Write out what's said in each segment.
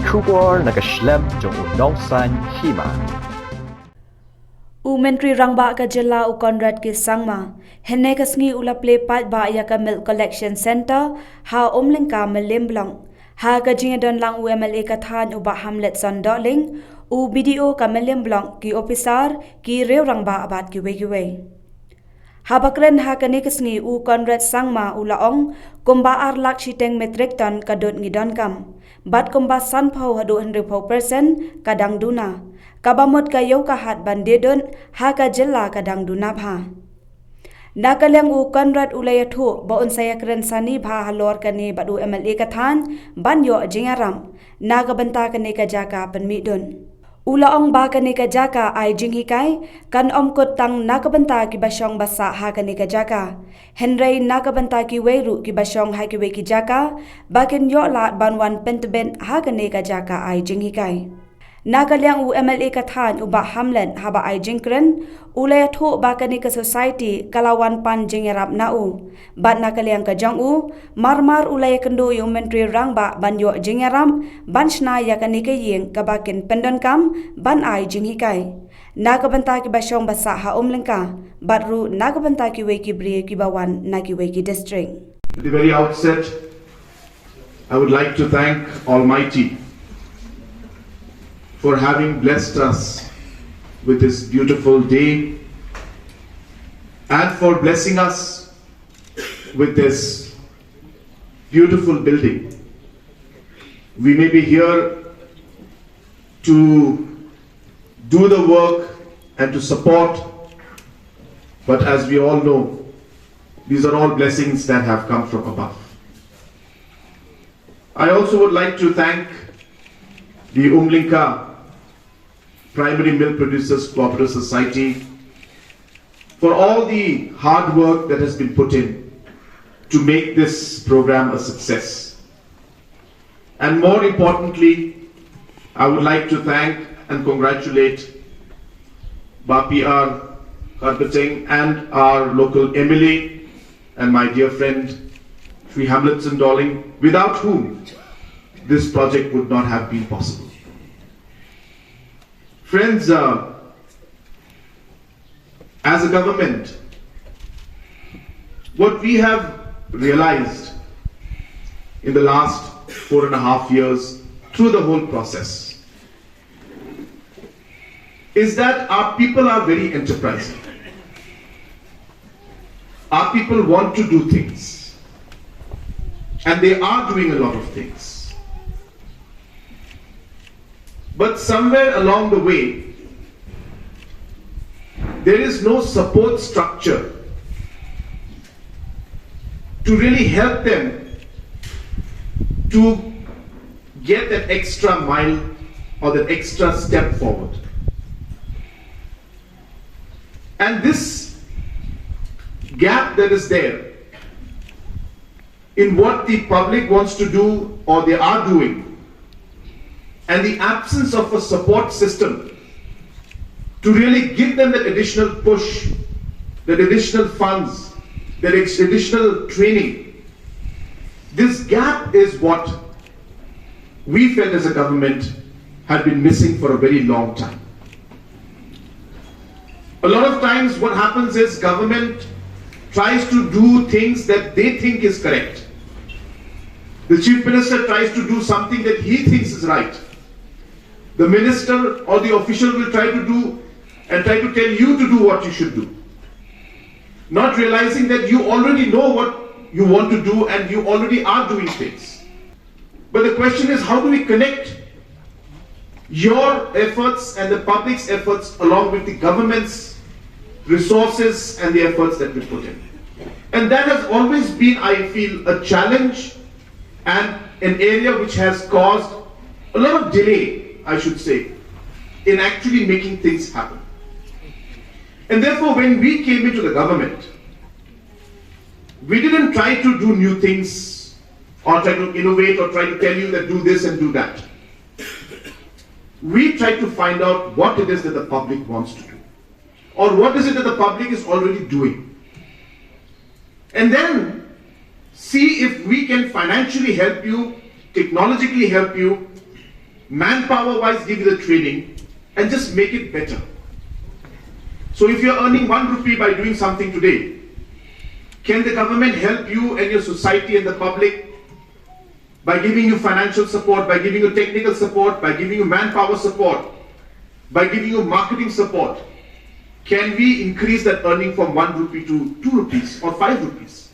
Kubor nakaslem jong unongsan Hima. Menteri Rangba ka jilla u Conrad ki sangma henne kasngi ulaple pat ba ya ka milk collection center ha omlingka melimblong ha ka jingdon lang u MLA ka than u ba hamlet son darling u BDO ka melimblong ki officer ki rew Rangba abat ki we Habakren ha kani kasngi u Conrad sangma u laong Kumba arlak Shiteng metric ton kadot ngi Donkam bat Kumba san phau hadu 100% kadang Duna kabamot kayo kahat bandedon ha ka jilla kadang Duna bha Nakalyang u Conrad ulayathu baon saya kren sani bha halor kani badu MLA kathan banyo jingaram nagabanta kani ka jaka panmidon Ulaong ba kani ka jaka ay jinghikai kan omkot tang nakabanta ki basyong basa ha kani ka jaka Henry nakabanta ki weru ki basyong ha ki we ki jaka bakin yo la banwan pentben ha kani ka jaka ay jinghikai Nakalyang u MLA kathan uba hamlen haba ay jingkren ulay atho ba kani ka society kalawan pan jingerap na u bat nakalyang ka jang u marmar ulay kendo yung menteri Rangba banyo jingeram banshna ya kani ka yeng kabakin pendon ban ay jinghikai nakabanta ki basyong basa ha omlengka batru nakabanta ki we ki bri ki bawan na ki we ki district At the very outset I would like to thank Almighty for having blessed us with this beautiful day and for blessing us with this beautiful building. We may be here to do the work and to support, but as we all know, these are all blessings that have come from above. I also would like to thank the Umlinka Primary Milk Producers Cooperative Society for all the hard work that has been put in to make this program a success. And more importantly, I would like to thank and congratulate BPR Shiteng and our local MLA and my dear friend Sri Hamletson Darling, without whom this project would not have been possible. Friends, as a government, what we have realized in the last 4.5 years through the whole process is that our people are very enterprising. Our people want to do things, and they are doing a lot of things. But somewhere along the way, there is no support structure to really help them to get that extra mile or that extra step forward. And this gap that is there in what the public wants to do or they are doing, and the absence of a support system to really give them that additional push, that additional funds, that additional training. This gap is what we felt as a government had been missing for a very long time. A lot of times what happens is government tries to do things that they think is correct. The Chief Minister tries to do something that he thinks is right. The minister or the official will try to do and try to tell you to do what you should do. Not realizing that you already know what you want to do and you already are doing things. But the question is, how do we connect your efforts and the public's efforts along with the government's resources and the efforts that we put in? And that has always been, I feel, a challenge and an area which has caused a lot of delay, I should say, in actually making things happen. And therefore, when we came into the government, we didn't try to do new things or try to innovate or try to tell you that do this and do that. We tried to find out what it is that the public wants to do, or what is it that the public is already doing. And then see if we can financially help you, technologically help you, manpower wise give you the training, and just make it better. So if you're earning 1 rupee by doing something today, can the government help you and your society and the public by giving you financial support, by giving you technical support, by giving you manpower support, by giving you marketing support? Can we increase that earning from 1 rupee to 2 rupees or 5 rupees?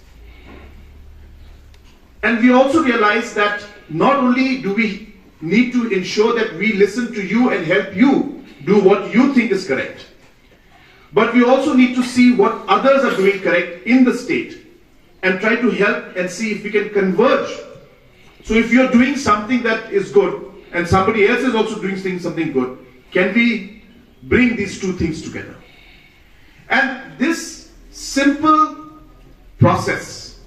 And we also realize that not only do we need to ensure that we listen to you and help you do what you think is correct, but we also need to see what others are doing correct in the state and try to help and see if we can converge. So if you're doing something that is good and somebody else is also doing something good, can we bring these two things together? And this simple process,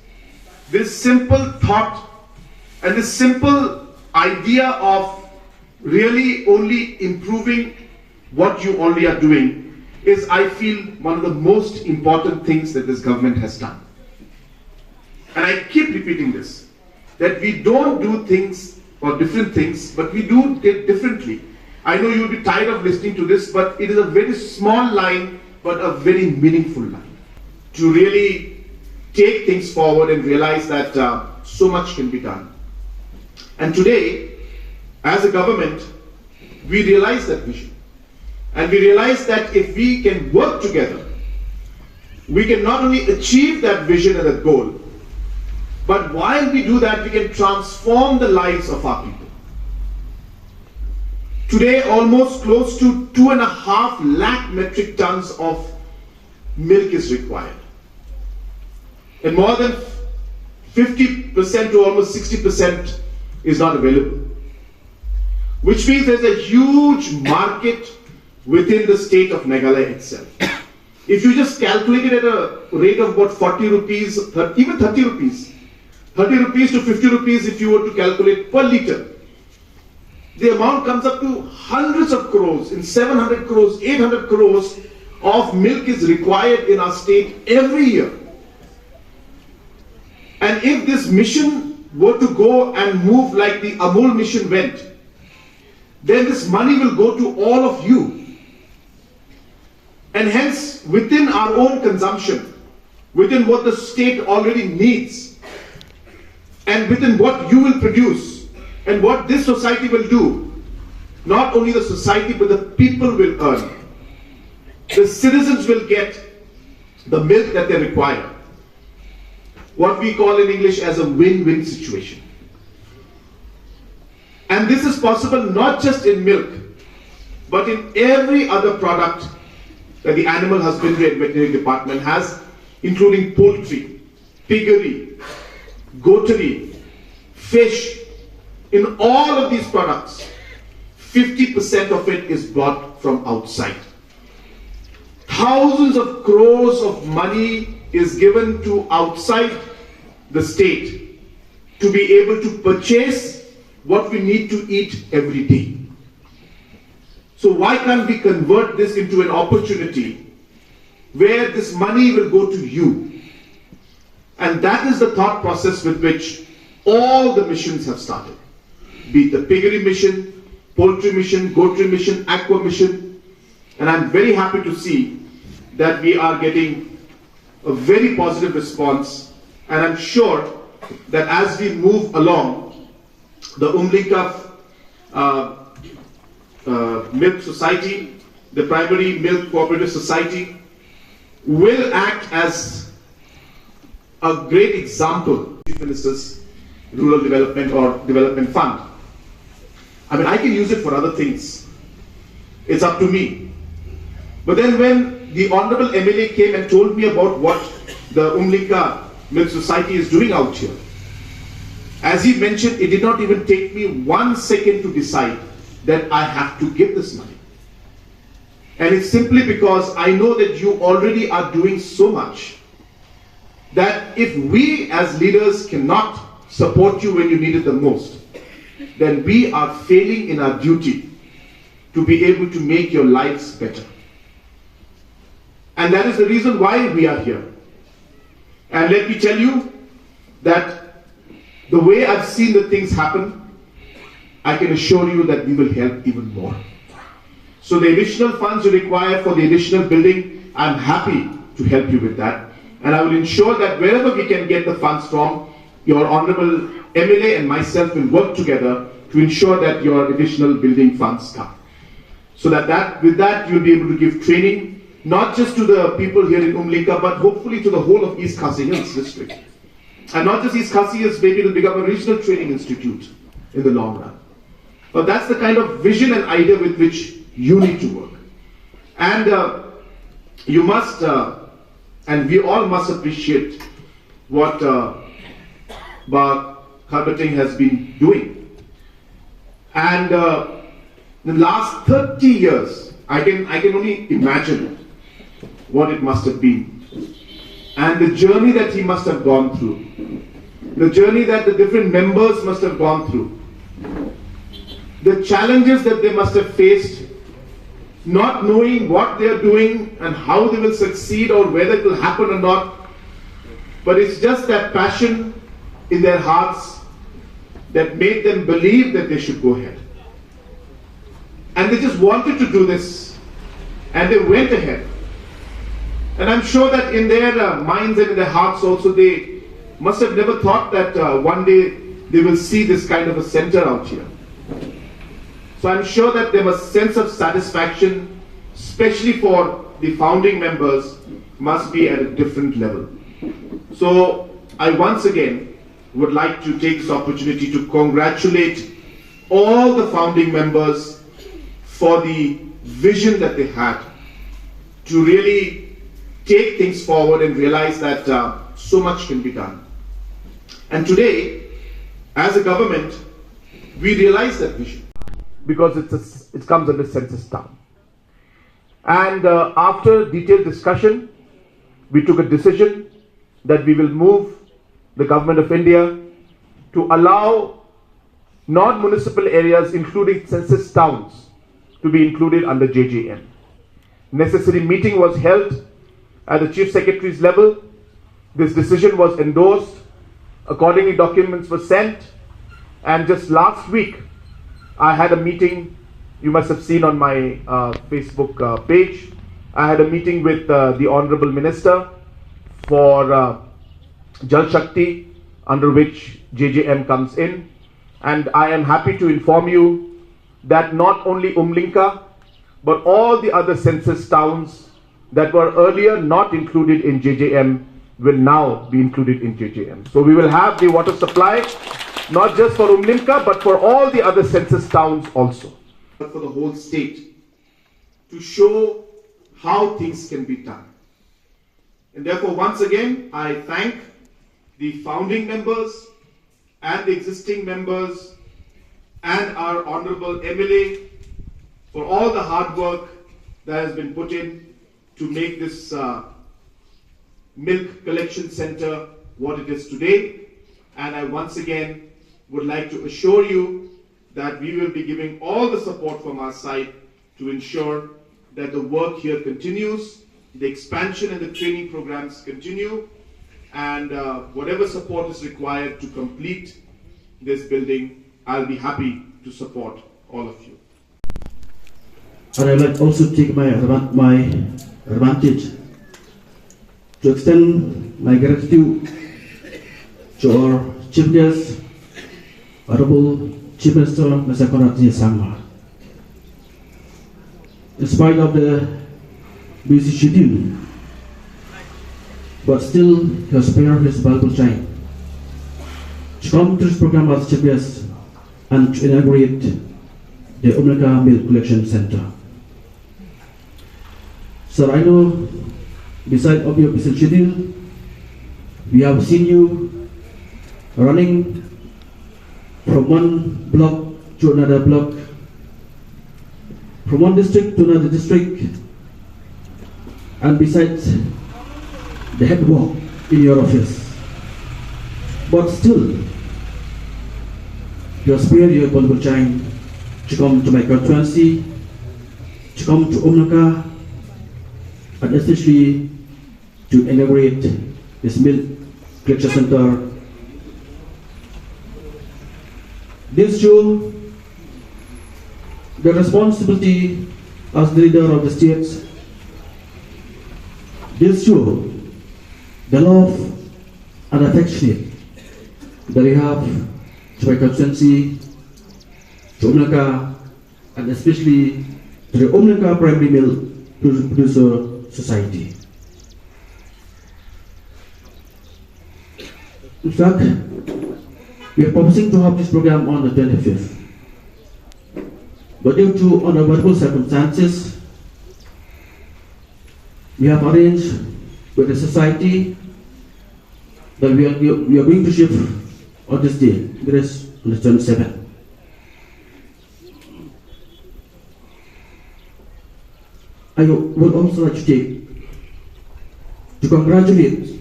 this simple thought, and this simple idea of really only improving what you already are doing is, I feel, one of the most important things that this government has done. And I keep repeating this, that we don't do things or different things, but we do it differently. I know you'll be tired of listening to this, but it is a very small line, but a very meaningful line to really take things forward and realize that so much can be done. And today, as a government, we realize that vision. And we realize that if we can work together, we can not only achieve that vision and that goal, but while we do that, we can transform the lives of our people. Today, almost close to 2.5 lakh metric tons of milk is required. And more than 50% to almost 60% is not available. Which means there's a huge market within the state of Meghalaya itself. If you just calculate it at a rate of about 40 rupees, even 30 rupees, 30 rupees to 50 rupees if you were to calculate per litre, the amount comes up to hundreds of crores, in 700 crores, 800 crores of milk is required in our state every year. And if this mission were to go and move like the Amul mission went, then this money will go to all of you. And hence, within our own consumption, within what the state already needs, and within what you will produce, and what this society will do, not only the society but the people will earn. The citizens will get the milk that they require. What we call in English as a win-win situation. And this is possible not just in milk, but in every other product that the Animal Husbandry and Veterinary Department has, including poultry, piggery, goatery, fish. In all of these products, 50% of it is bought from outside. Thousands of crores of money is given to outside the state to be able to purchase what we need to eat every day. So why can't we convert this into an opportunity where this money will go to you? And that is the thought process with which all the missions have started. Be it the piggery mission, poultry mission, goatery mission, aqua mission. And I'm very happy to see that we are getting a very positive response. And I'm sure that as we move along, the Umlinka Milk Society, the Primary Milk Cooperative Society, will act as a great example. Chief Minister's Rural Development or Development Fund. I mean, I can use it for other things. It's up to me. But then when the Honorable MLA came and told me about what the Umlinka Milk Society is doing out here, as he mentioned, it did not even take me 1 second to decide that I have to give this money. And it's simply because I know that you already are doing so much that if we as leaders cannot support you when you need it the most, then we are failing in our duty to be able to make your lives better. And that is the reason why we are here. And let me tell you that the way I've seen the things happen, I can assure you that we will help even more. So the additional funds you require for the additional building, I'm happy to help you with that. And I will ensure that wherever we can get the funds from, your Honorable MLA and myself will work together to ensure that your additional building funds come. So with that you'll be able to give training, not just to the people here in Umlinka, but hopefully to the whole of East Khasi Hills district. And not just East Khasi Hills, maybe it'll become a regional training institute in the long run. But that's the kind of vision and idea with which you need to work. And you must, and we all must appreciate what Kharbating has been doing. And the last 30 years, I can only imagine what it must have been. And the journey that he must have gone through. The journey that the different members must have gone through. The challenges that they must have faced, not knowing what they are doing and how they will succeed or whether it will happen or not. But it's just that passion in their hearts that made them believe that they should go ahead. And they just wanted to do this, and they went ahead. And I'm sure that in their minds and in their hearts also, they must have never thought that one day they will see this kind of a center out here. So I'm sure that there was a sense of satisfaction, especially for the founding members, must be at a different level. So I once again would like to take this opportunity to congratulate all the founding members for the vision that they had to really take things forward and realize that so much can be done. And today, as a government, we realize that vision because it comes under census town. And after detailed discussion, we took a decision that we will move the Government of India to allow non-municipal areas, including census towns, to be included under JJM. Necessary meeting was held at the Chief Secretary's level. This decision was endorsed. Accordingly, documents were sent. And just last week, I had a meeting, you must have seen on my Facebook page. I had a meeting with the Honorable Minister for Jal Shakti, under which JJM comes in. And I am happy to inform you that not only Umlinka, but all the other census towns that were earlier not included in JJM will now be included in JJM. So we will have the water supply, not just for Umlinka, but for all the other census towns also. For the whole state, to show how things can be done. And therefore, once again, I thank the founding members and the existing members and our Honorable MLA for all the hard work that has been put in to make this milk collection center what it is today. And I once again would like to assure you that we will be giving all the support from our side to ensure that the work here continues, the expansion and the training programs continue, and whatever support is required to complete this building, I'll be happy to support all of you. And I'd like also to take my advantage to extend my gratitude to our Chief Guest, Honorable Chief Minister, Mr. Conrad. In spite of the busy schedule, but still he has spared his valuable time to come to this program as Chief Guest and to inaugurate the Umlinka Milk Collection Center. Sir, I know beside of your busy schedule, we have seen you running from one block to another block, from one district to another district, and besides the head work in your office. But still, you have spared your valuable time to come to my constituency, to come to Umlinka, and especially to inaugurate this milk collection center. This shows the responsibility as the leader of the states is show the love and affection that we have to my constituency, to Umlanka, and especially to the Umlanka Primary Milk Producer Society. In fact, we are proposing to have this program on the 25th. But due to unavoidable circumstances, we have arranged with the society that we are going to shift on this day, that is on the 27th. I would also like to congratulate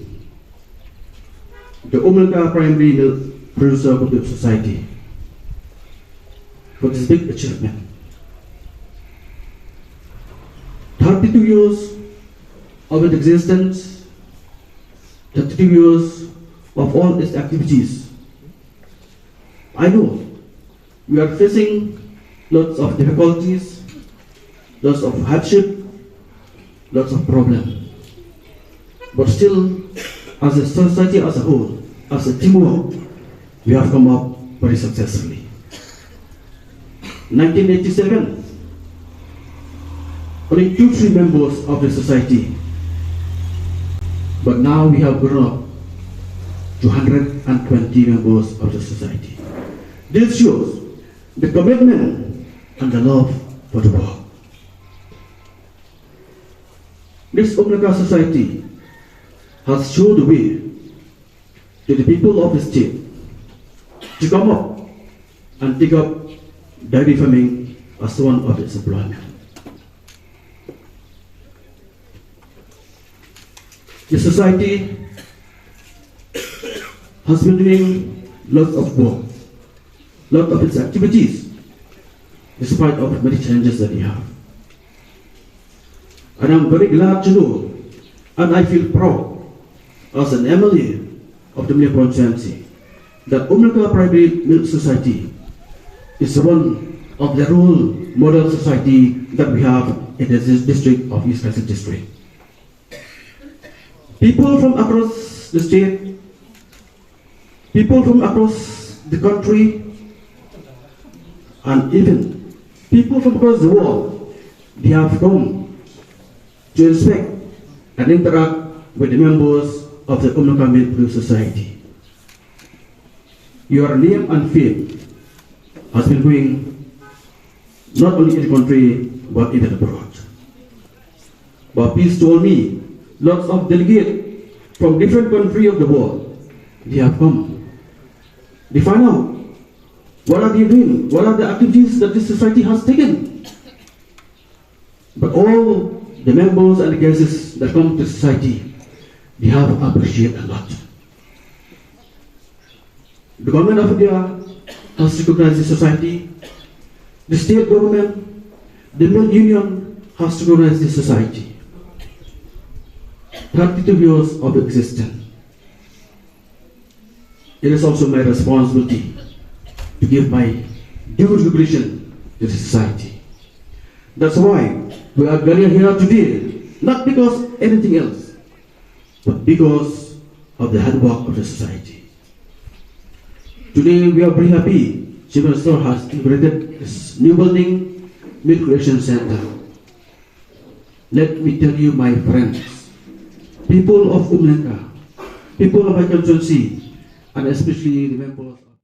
the Umlanka Primary Milk Producer Cooperative Society for this big achievement. 32 years of its existence, 32 years of all its activities. I know we are facing lots of difficulties, lots of hardship, lots of problems. But still, as a society as a whole, as a teamwork, we have come up very successfully. 1987, only 2-3 members of the society, but now we have grown up to 120 members of the society. This shows the commitment and the love for the work. This Umlanka society has shown the way to the people of the state to come up and take up dairy farming as one of its employment. The society has been doing lots of work, lots of its activities, despite of many challenges that we have. And I'm very glad to know, and I feel proud as an MLA of the Milk Constituency, that Umlanka Primary Milk Society is one of the role model society that we have in the district of East Kashmir District. People from across the state, people from across the country, and even people from across the world, they have come to inspect and interact with the members of the Umlanka Milk Producer Society. Your name and fame has been going not only in the country but even abroad. But please told me, lots of delegates from different countries of the world, they have come. They find out what are they doing, what are the activities that this society has taken. But all the members and the guests that come to society, they have appreciated a lot. The government of India has recognized the society, the state government, the Milk Union has recognized the society. 32 years of existence. It is also my responsibility to give my due recognition to the society. That's why we are gathered here today, not because anything else, but because of the hard work of the society. Today we are very happy Chief Minister has inaugurated this new building, Milk Creation Center. Let me tell you, my friends, people of Umlanka, people of my constituency, and especially the members